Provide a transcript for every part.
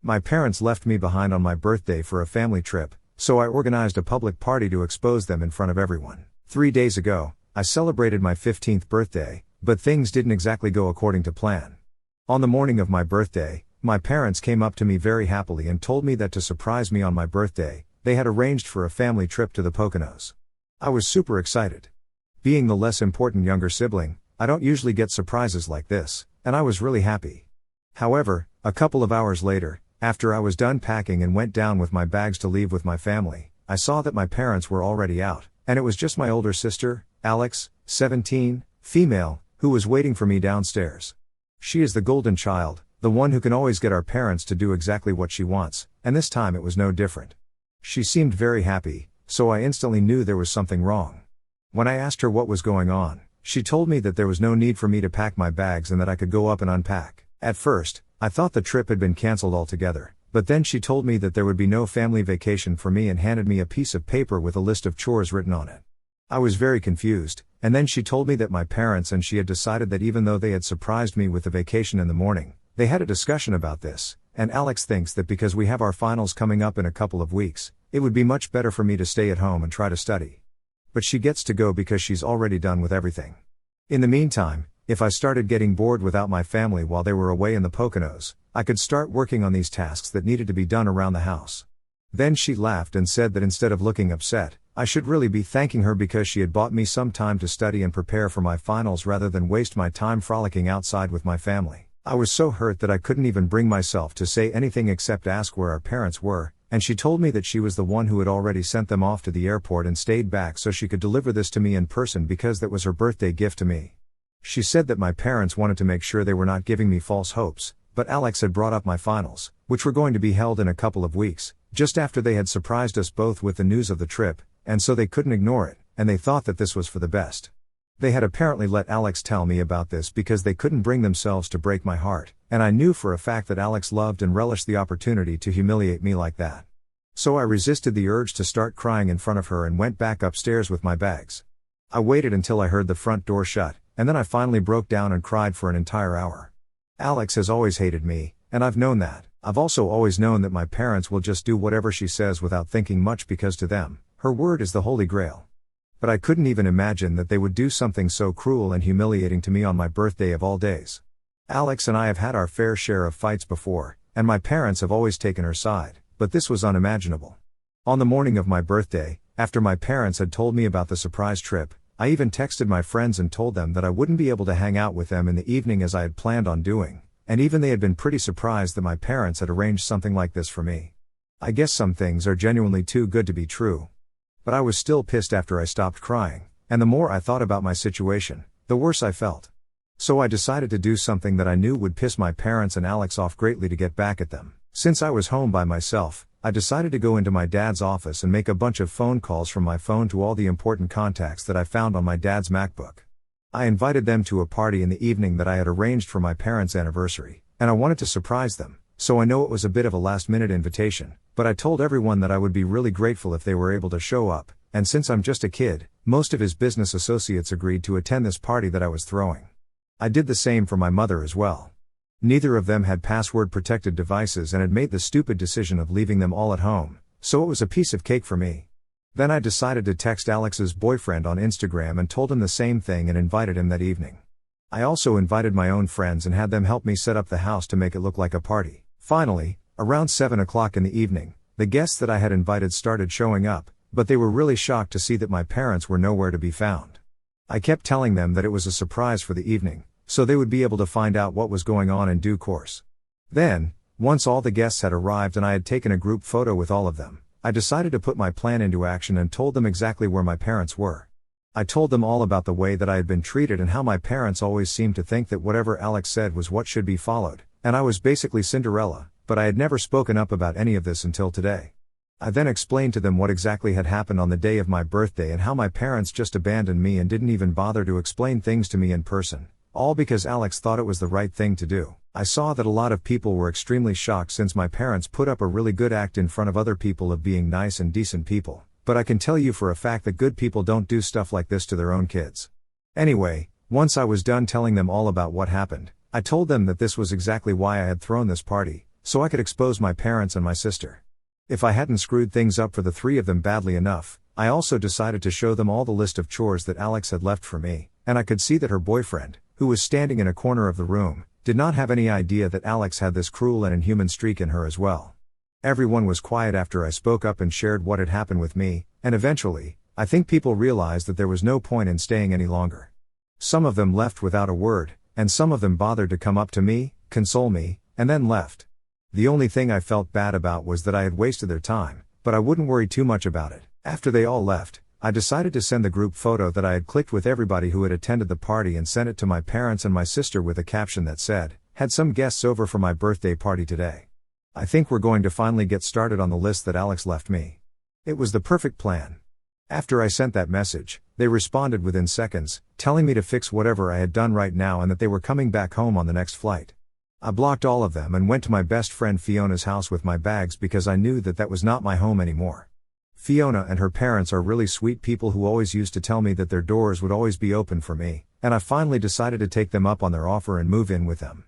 My parents left me behind on my birthday for a family trip, so I organized a public party to expose them in front of everyone. 3 days ago, I celebrated my 15th birthday, but things didn't exactly go according to plan. On the morning of my birthday, my parents came up to me very happily and told me that to surprise me on my birthday, they had arranged for a family trip to the Poconos. I was super excited. Being the less important younger sibling, I don't usually get surprises like this, and I was really happy. However, a couple of hours later, after I was done packing and went down with my bags to leave with my family, I saw that my parents were already out, and it was just my older sister, Alex, 17, female, who was waiting for me downstairs. She is the golden child, the one who can always get our parents to do exactly what she wants, and this time it was no different. She seemed very happy, so I instantly knew there was something wrong. When I asked her what was going on, she told me that there was no need for me to pack my bags and that I could go up and unpack. At first, I thought the trip had been cancelled altogether, but then she told me that there would be no family vacation for me and handed me a piece of paper with a list of chores written on it. I was very confused, and then she told me that my parents and she had decided that even though they had surprised me with the vacation in the morning, they had a discussion about this, and Alex thinks that because we have our finals coming up in a couple of weeks, it would be much better for me to stay at home and try to study. But she gets to go because she's already done with everything. In the meantime, if I started getting bored without my family while they were away in the Poconos, I could start working on these tasks that needed to be done around the house. Then she laughed and said that instead of looking upset, I should really be thanking her because she had bought me some time to study and prepare for my finals rather than waste my time frolicking outside with my family. I was so hurt that I couldn't even bring myself to say anything except ask where our parents were, and she told me that she was the one who had already sent them off to the airport and stayed back so she could deliver this to me in person because that was her birthday gift to me. She said that my parents wanted to make sure they were not giving me false hopes, but Alex had brought up my finals, which were going to be held in a couple of weeks, just after they had surprised us both with the news of the trip, and so they couldn't ignore it, and they thought that this was for the best. They had apparently let Alex tell me about this because they couldn't bring themselves to break my heart, and I knew for a fact that Alex loved and relished the opportunity to humiliate me like that. So I resisted the urge to start crying in front of her and went back upstairs with my bags. I waited until I heard the front door shut, and then I finally broke down and cried for an entire hour. Alex has always hated me, and I've known that. I've also always known that my parents will just do whatever she says without thinking much because to them, her word is the Holy Grail. But I couldn't even imagine that they would do something so cruel and humiliating to me on my birthday of all days. Alex and I have had our fair share of fights before, and my parents have always taken her side, but this was unimaginable. On the morning of my birthday, after my parents had told me about the surprise trip, I even texted my friends and told them that I wouldn't be able to hang out with them in the evening as I had planned on doing, and even they had been pretty surprised that my parents had arranged something like this for me. I guess some things are genuinely too good to be true. But I was still pissed after I stopped crying, and the more I thought about my situation, the worse I felt. So I decided to do something that I knew would piss my parents and Alex off greatly to get back at them. Since I was home by myself, I decided to go into my dad's office and make a bunch of phone calls from my phone to all the important contacts that I found on my dad's MacBook. I invited them to a party in the evening that I had arranged for my parents' anniversary, and I wanted to surprise them, so I know it was a bit of a last-minute invitation, but I told everyone that I would be really grateful if they were able to show up, and since I'm just a kid, most of his business associates agreed to attend this party that I was throwing. I did the same for my mother as well. Neither of them had password-protected devices and had made the stupid decision of leaving them all at home, so it was a piece of cake for me. Then I decided to text Alex's boyfriend on Instagram and told him the same thing and invited him that evening. I also invited my own friends and had them help me set up the house to make it look like a party. Finally, around 7 o'clock in the evening, the guests that I had invited started showing up, but they were really shocked to see that my parents were nowhere to be found. I kept telling them that it was a surprise for the evening, so they would be able to find out what was going on in due course. Then, once all the guests had arrived and I had taken a group photo with all of them, I decided to put my plan into action and told them exactly where my parents were. I told them all about the way that I had been treated and how my parents always seemed to think that whatever Alex said was what should be followed, and I was basically Cinderella, but I had never spoken up about any of this until today. I then explained to them what exactly had happened on the day of my birthday and how my parents just abandoned me and didn't even bother to explain things to me in person, all because Alex thought it was the right thing to do. I saw that a lot of people were extremely shocked since my parents put up a really good act in front of other people of being nice and decent people, but I can tell you for a fact that good people don't do stuff like this to their own kids. Anyway, once I was done telling them all about what happened, I told them that this was exactly why I had thrown this party, so I could expose my parents and my sister. If I hadn't screwed things up for the three of them badly enough, I also decided to show them all the list of chores that Alex had left for me, and I could see that her boyfriend, who was standing in a corner of the room, did not have any idea that Alex had this cruel and inhuman streak in her as well. Everyone was quiet after I spoke up and shared what had happened with me, and eventually, I think people realized that there was no point in staying any longer. Some of them left without a word, and some of them bothered to come up to me, console me, and then left. The only thing I felt bad about was that I had wasted their time, but I wouldn't worry too much about it. After they all left, I decided to send the group photo that I had clicked with everybody who had attended the party and sent it to my parents and my sister with a caption that said, "Had some guests over for my birthday party today. I think we're going to finally get started on the list that Alex left me." It was the perfect plan. After I sent that message, they responded within seconds, telling me to fix whatever I had done right now and that they were coming back home on the next flight. I blocked all of them and went to my best friend Fiona's house with my bags because I knew that that was not my home anymore. Fiona and her parents are really sweet people who always used to tell me that their doors would always be open for me, and I finally decided to take them up on their offer and move in with them.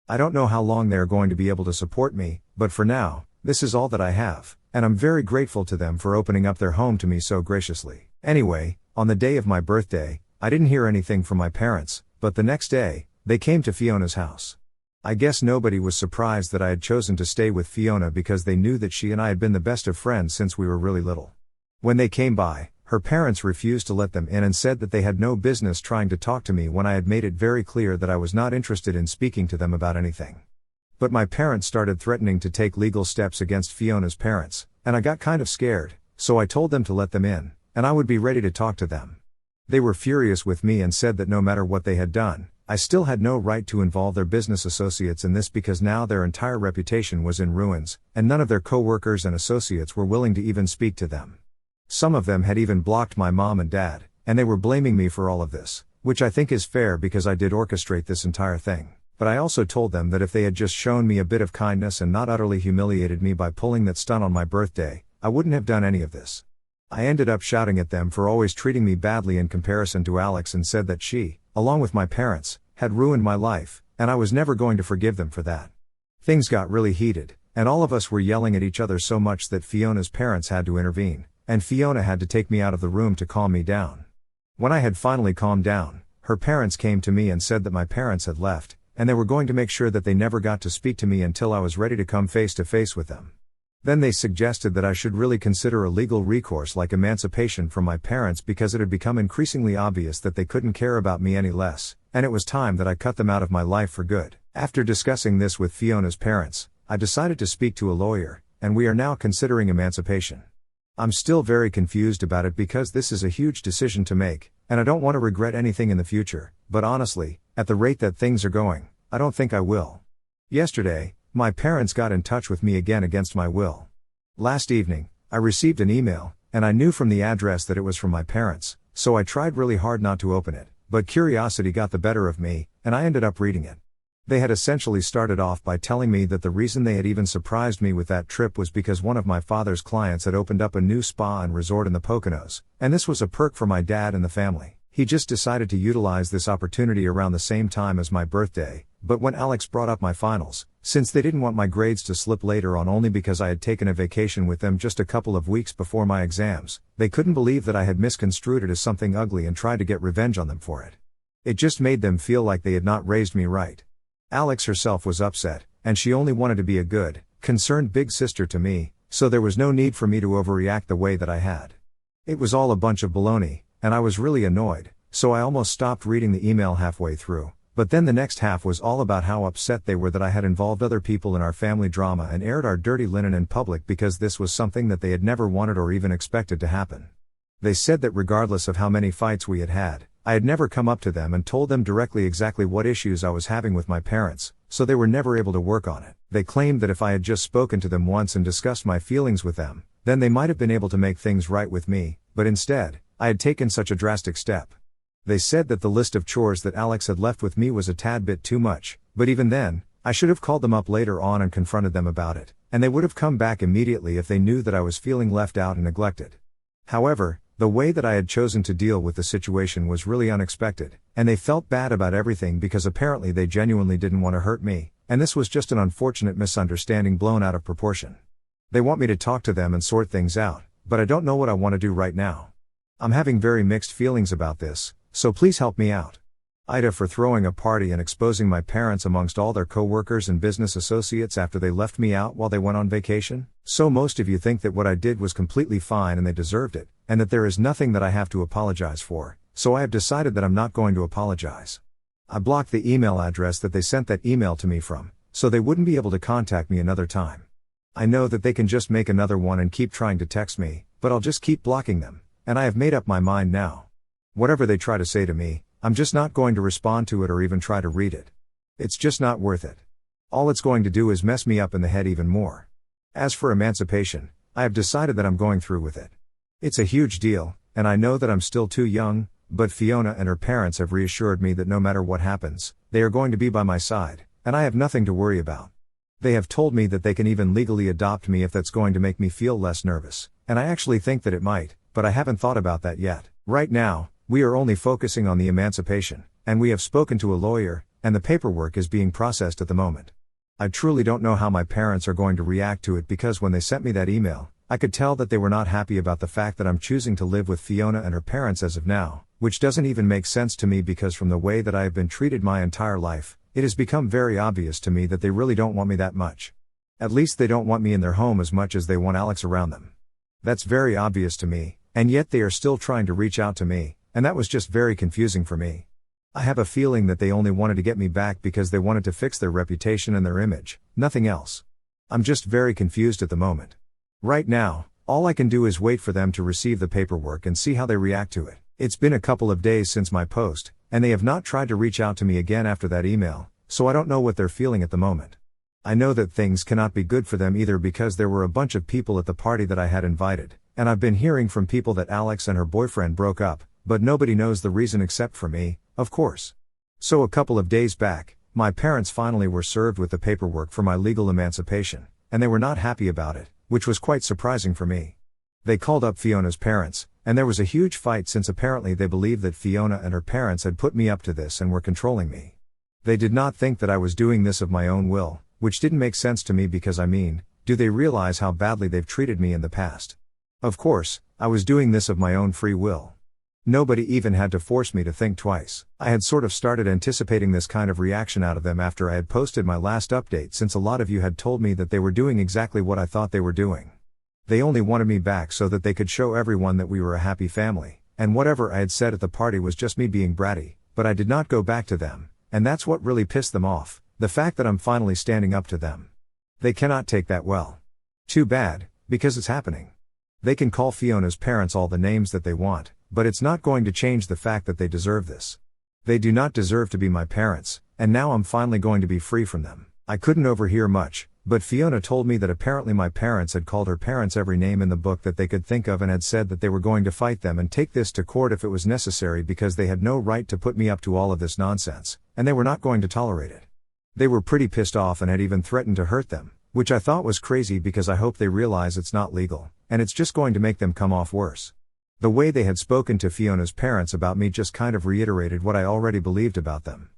I don't know how long they are going to be able to support me, but for now, this is all that I have, and I'm very grateful to them for opening up their home to me so graciously. Anyway, on the day of my birthday, I didn't hear anything from my parents, but the next day, they came to Fiona's house. I guess nobody was surprised that I had chosen to stay with Fiona because they knew that she and I had been the best of friends since we were really little. When they came by, her parents refused to let them in and said that they had no business trying to talk to me when I had made it very clear that I was not interested in speaking to them about anything. But my parents started threatening to take legal steps against Fiona's parents, and I got kind of scared, so I told them to let them in, and I would be ready to talk to them. They were furious with me and said that no matter what they had done, I still had no right to involve their business associates in this because now their entire reputation was in ruins, and none of their co-workers and associates were willing to even speak to them. Some of them had even blocked my mom and dad, and they were blaming me for all of this, which I think is fair because I did orchestrate this entire thing. But I also told them that if they had just shown me a bit of kindness and not utterly humiliated me by pulling that stunt on my birthday, I wouldn't have done any of this. I ended up shouting at them for always treating me badly in comparison to Alex and said that she, along with my parents, had ruined my life, and I was never going to forgive them for that. Things got really heated, and all of us were yelling at each other so much that Fiona's parents had to intervene, and Fiona had to take me out of the room to calm me down. When I had finally calmed down, her parents came to me and said that my parents had left, and they were going to make sure that they never got to speak to me until I was ready to come face to face with them. Then they suggested that I should really consider a legal recourse like emancipation from my parents because it had become increasingly obvious that they couldn't care about me any less, and it was time that I cut them out of my life for good. After discussing this with Fiona's parents, I decided to speak to a lawyer, and we are now considering emancipation. I'm still very confused about it because this is a huge decision to make, and I don't want to regret anything in the future, but honestly, at the rate that things are going, I don't think I will. Yesterday, my parents got in touch with me again against my will. Last evening, I received an email, and I knew from the address that it was from my parents, so I tried really hard not to open it, but curiosity got the better of me, and I ended up reading it. They had essentially started off by telling me that the reason they had even surprised me with that trip was because one of my father's clients had opened up a new spa and resort in the Poconos, and this was a perk for my dad and the family. He just decided to utilize this opportunity around the same time as my birthday, but when Alex brought up my finals, since they didn't want my grades to slip later on only because I had taken a vacation with them just a couple of weeks before my exams, they couldn't believe that I had misconstrued it as something ugly and tried to get revenge on them for it. It just made them feel like they had not raised me right. Alex herself was upset, and she only wanted to be a good, concerned big sister to me, so there was no need for me to overreact the way that I had. It was all a bunch of baloney, and I was really annoyed, so I almost stopped reading the email halfway through. But then the next half was all about how upset they were that I had involved other people in our family drama and aired our dirty linen in public because this was something that they had never wanted or even expected to happen. They said that regardless of how many fights we had had, I had never come up to them and told them directly exactly what issues I was having with my parents, so they were never able to work on it. They claimed that if I had just spoken to them once and discussed my feelings with them, then they might have been able to make things right with me, but instead, I had taken such a drastic step. They said that the list of chores that Alex had left with me was a tad bit too much, but even then, I should have called them up later on and confronted them about it, and they would have come back immediately if they knew that I was feeling left out and neglected. However, the way that I had chosen to deal with the situation was really unexpected, and they felt bad about everything because apparently they genuinely didn't want to hurt me, and this was just an unfortunate misunderstanding blown out of proportion. They want me to talk to them and sort things out, but I don't know what I want to do right now. I'm having very mixed feelings about this, so please help me out. Ida, for throwing a party and exposing my parents amongst all their co-workers and business associates after they left me out while they went on vacation. So most of you think that what I did was completely fine and they deserved it, and that there is nothing that I have to apologize for, so I have decided that I'm not going to apologize. I blocked the email address that they sent that email to me from, so they wouldn't be able to contact me another time. I know that they can just make another one and keep trying to text me, but I'll just keep blocking them, and I have made up my mind now. Whatever they try to say to me, I'm just not going to respond to it or even try to read it. It's just not worth it. All it's going to do is mess me up in the head even more. As for emancipation, I have decided that I'm going through with it. It's a huge deal, and I know that I'm still too young, but Fiona and her parents have reassured me that no matter what happens, they are going to be by my side, and I have nothing to worry about. They have told me that they can even legally adopt me if that's going to make me feel less nervous, and I actually think that it might, but I haven't thought about that yet. Right now, we are only focusing on the emancipation, and we have spoken to a lawyer, and the paperwork is being processed at the moment. I truly don't know how my parents are going to react to it because when they sent me that email, I could tell that they were not happy about the fact that I'm choosing to live with Fiona and her parents as of now, which doesn't even make sense to me because from the way that I have been treated my entire life, it has become very obvious to me that they really don't want me that much. At least they don't want me in their home as much as they want Alex around them. That's very obvious to me, and yet they are still trying to reach out to me, and that was just very confusing for me. I have a feeling that they only wanted to get me back because they wanted to fix their reputation and their image, nothing else. I'm just very confused at the moment. Right now, all I can do is wait for them to receive the paperwork and see how they react to it. It's been a couple of days since my post, and they have not tried to reach out to me again after that email, so I don't know what they're feeling at the moment. I know that things cannot be good for them either because there were a bunch of people at the party that I had invited, and I've been hearing from people that Alex and her boyfriend broke up, but nobody knows the reason except for me, of course. So a couple of days back, my parents finally were served with the paperwork for my legal emancipation, and they were not happy about it, which was quite surprising for me. They called up Fiona's parents, and there was a huge fight since apparently they believed that Fiona and her parents had put me up to this and were controlling me. They did not think that I was doing this of my own will, which didn't make sense to me because do they realize how badly they've treated me in the past? Of course, I was doing this of my own free will. Nobody even had to force me to think twice. I had sort of started anticipating this kind of reaction out of them after I had posted my last update since a lot of you had told me that they were doing exactly what I thought they were doing. They only wanted me back so that they could show everyone that we were a happy family, and whatever I had said at the party was just me being bratty, but I did not go back to them, and that's what really pissed them off, the fact that I'm finally standing up to them. They cannot take that well. Too bad, because it's happening. They can call Fiona's parents all the names that they want, but it's not going to change the fact that they deserve this. They do not deserve to be my parents, and now I'm finally going to be free from them. I couldn't overhear much, but Fiona told me that apparently my parents had called her parents every name in the book that they could think of and had said that they were going to fight them and take this to court if it was necessary because they had no right to put me up to all of this nonsense, and they were not going to tolerate it. They were pretty pissed off and had even threatened to hurt them, which I thought was crazy because I hope they realize it's not legal, and it's just going to make them come off worse. The way they had spoken to Fiona's parents about me just kind of reiterated what I already believed about them.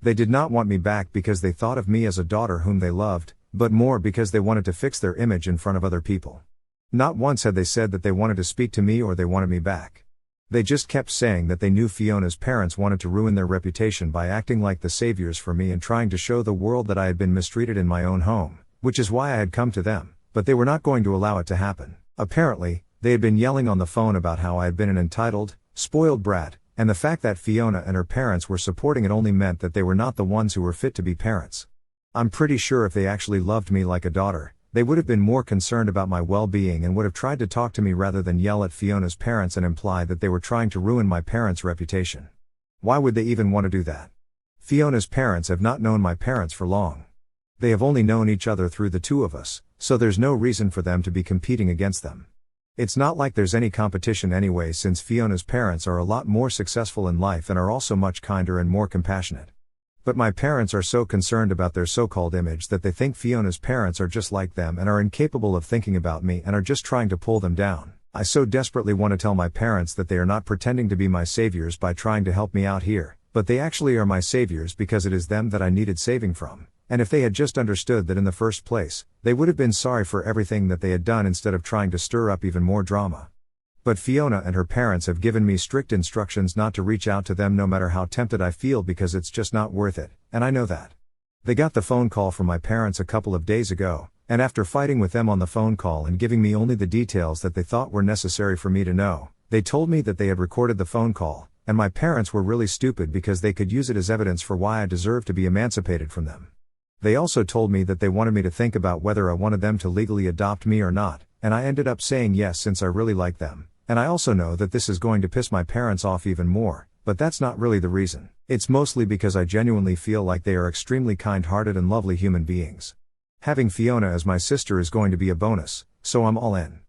They did not want me back because they thought of me as a daughter whom they loved, but more because they wanted to fix their image in front of other people. Not once had they said that they wanted to speak to me or they wanted me back. They just kept saying that they knew Fiona's parents wanted to ruin their reputation by acting like the saviors for me and trying to show the world that I had been mistreated in my own home, which is why I had come to them, but they were not going to allow it to happen. Apparently, they had been yelling on the phone about how I had been an entitled, spoiled brat, and the fact that Fiona and her parents were supporting it only meant that they were not the ones who were fit to be parents. I'm pretty sure if they actually loved me like a daughter, they would have been more concerned about my well-being and would have tried to talk to me rather than yell at Fiona's parents and imply that they were trying to ruin my parents' reputation. Why would they even want to do that? Fiona's parents have not known my parents for long. They have only known each other through the two of us, so there's no reason for them to be competing against them. It's not like there's any competition anyway since Fiona's parents are a lot more successful in life and are also much kinder and more compassionate. But my parents are so concerned about their so-called image that they think Fiona's parents are just like them and are incapable of thinking about me and are just trying to pull them down. I so desperately want to tell my parents that they are not pretending to be my saviors by trying to help me out here, but they actually are my saviors because it is them that I needed saving from, and if they had just understood that in the first place, they would have been sorry for everything that they had done instead of trying to stir up even more drama. But Fiona and her parents have given me strict instructions not to reach out to them no matter how tempted I feel, because it's just not worth it, and I know that. They got the phone call from my parents a couple of days ago, and after fighting with them on the phone call and giving me only the details that they thought were necessary for me to know, they told me that they had recorded the phone call, and my parents were really stupid because they could use it as evidence for why I deserve to be emancipated from them. They also told me that they wanted me to think about whether I wanted them to legally adopt me or not, and I ended up saying yes since I really like them, and I also know that this is going to piss my parents off even more, but that's not really the reason. It's mostly because I genuinely feel like they are extremely kind-hearted and lovely human beings. Having Fiona as my sister is going to be a bonus, so I'm all in.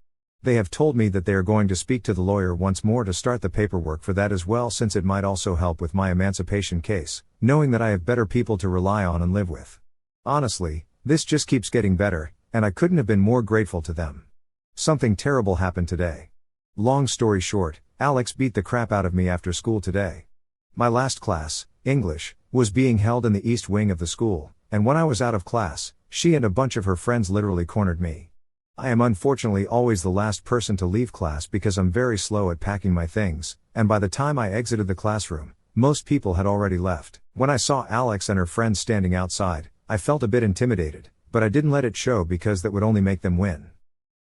They have told me that they are going to speak to the lawyer once more to start the paperwork for that as well, since it might also help with my emancipation case, knowing that I have better people to rely on and live with. Honestly, this just keeps getting better, and I couldn't have been more grateful to them. Something terrible happened today. Long story short, Alex beat the crap out of me after school today. My last class, English, was being held in the east wing of the school, and when I was out of class, she and a bunch of her friends literally cornered me. I am unfortunately always the last person to leave class because I'm very slow at packing my things, and by the time I exited the classroom, most people had already left. When I saw Alex and her friends standing outside, I felt a bit intimidated, but I didn't let it show because that would only make them win.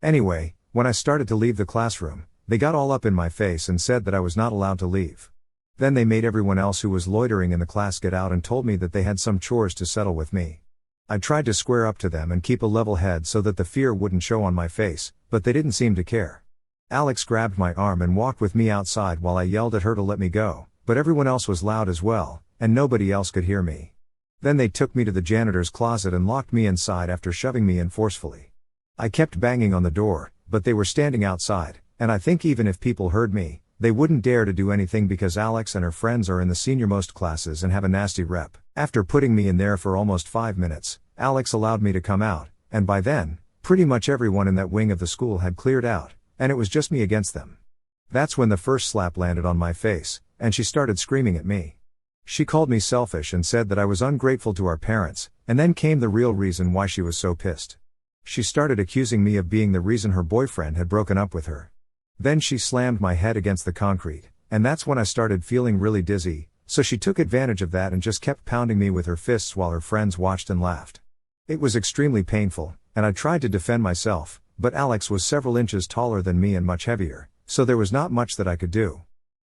Anyway, when I started to leave the classroom, they got all up in my face and said that I was not allowed to leave. Then they made everyone else who was loitering in the class get out and told me that they had some chores to settle with me. I tried to square up to them and keep a level head so that the fear wouldn't show on my face, but they didn't seem to care. Alex grabbed my arm and walked with me outside while I yelled at her to let me go, but everyone else was loud as well, and nobody else could hear me. Then they took me to the janitor's closet and locked me inside after shoving me in forcefully. I kept banging on the door, but they were standing outside, and I think even if people heard me, they wouldn't dare to do anything because Alex and her friends are in the senior-most classes and have a nasty rep. After putting me in there for almost 5 minutes, Alex allowed me to come out, and by then, pretty much everyone in that wing of the school had cleared out, and it was just me against them. That's when the first slap landed on my face, and she started screaming at me. She called me selfish and said that I was ungrateful to our parents, and then came the real reason why she was so pissed. She started accusing me of being the reason her boyfriend had broken up with her. Then she slammed my head against the concrete, and that's when I started feeling really dizzy, so she took advantage of that and just kept pounding me with her fists while her friends watched and laughed. It was extremely painful, and I tried to defend myself, but Alex was several inches taller than me and much heavier, so there was not much that I could do.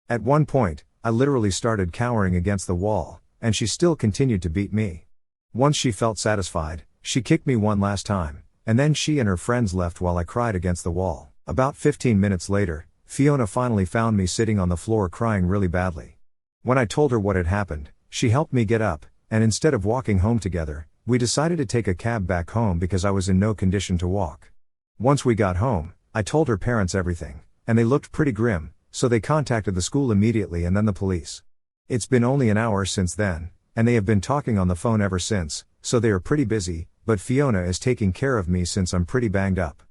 At one point, I literally started cowering against the wall, and she still continued to beat me. Once she felt satisfied, she kicked me one last time, and then she and her friends left while I cried against the wall. About 15 minutes later, Fiona finally found me sitting on the floor crying really badly. When I told her what had happened, she helped me get up, and instead of walking home together, we decided to take a cab back home because I was in no condition to walk. Once we got home, I told her parents everything, and they looked pretty grim, so they contacted the school immediately and then the police. It's been only an hour since then, and they have been talking on the phone ever since, so they are pretty busy, but Fiona is taking care of me since I'm pretty banged up.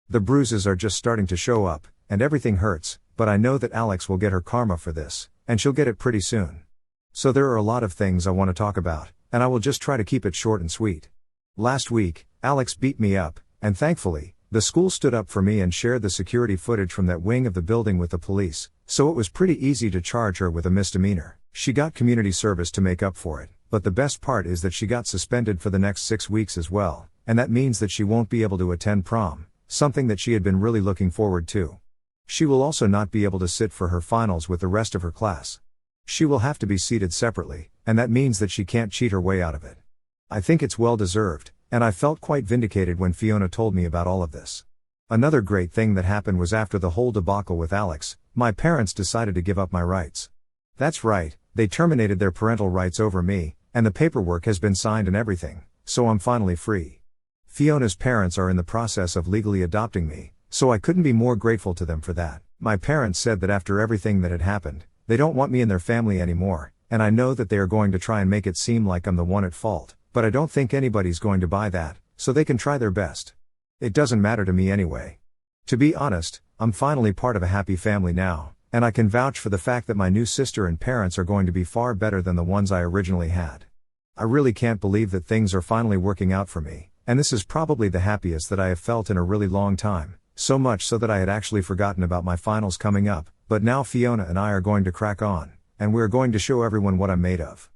The bruises are just starting to show up, and everything hurts, but I know that Alex will get her karma for this, and she'll get it pretty soon. So there are a lot of things I want to talk about, and I will just try to keep it short and sweet. Last week, Alex beat me up, and thankfully, the school stood up for me and shared the security footage from that wing of the building with the police, so it was pretty easy to charge her with a misdemeanor. She got community service to make up for it, but the best part is that she got suspended for the next 6 weeks as well, and that means that she won't be able to attend prom, something that she had been really looking forward to. She will also not be able to sit for her finals with the rest of her class. She will have to be seated separately, and that means that she can't cheat her way out of it. I think it's well deserved, and I felt quite vindicated when Fiona told me about all of this. Another great thing that happened was after the whole debacle with Alex, my parents decided to give up my rights. That's right, they terminated their parental rights over me, and the paperwork has been signed and everything, so I'm finally free. Fiona's parents are in the process of legally adopting me, so I couldn't be more grateful to them for that. My parents said that after everything that had happened, they don't want me in their family anymore, and I know that they are going to try and make it seem like I'm the one at fault, but I don't think anybody's going to buy that, so they can try their best. It doesn't matter to me anyway. To be honest, I'm finally part of a happy family now, and I can vouch for the fact that my new sister and parents are going to be far better than the ones I originally had. I really can't believe that things are finally working out for me, and this is probably the happiest that I have felt in a really long time, so much so that I had actually forgotten about my finals coming up, but now Fiona and I are going to crack on, and we're going to show everyone what I'm made of.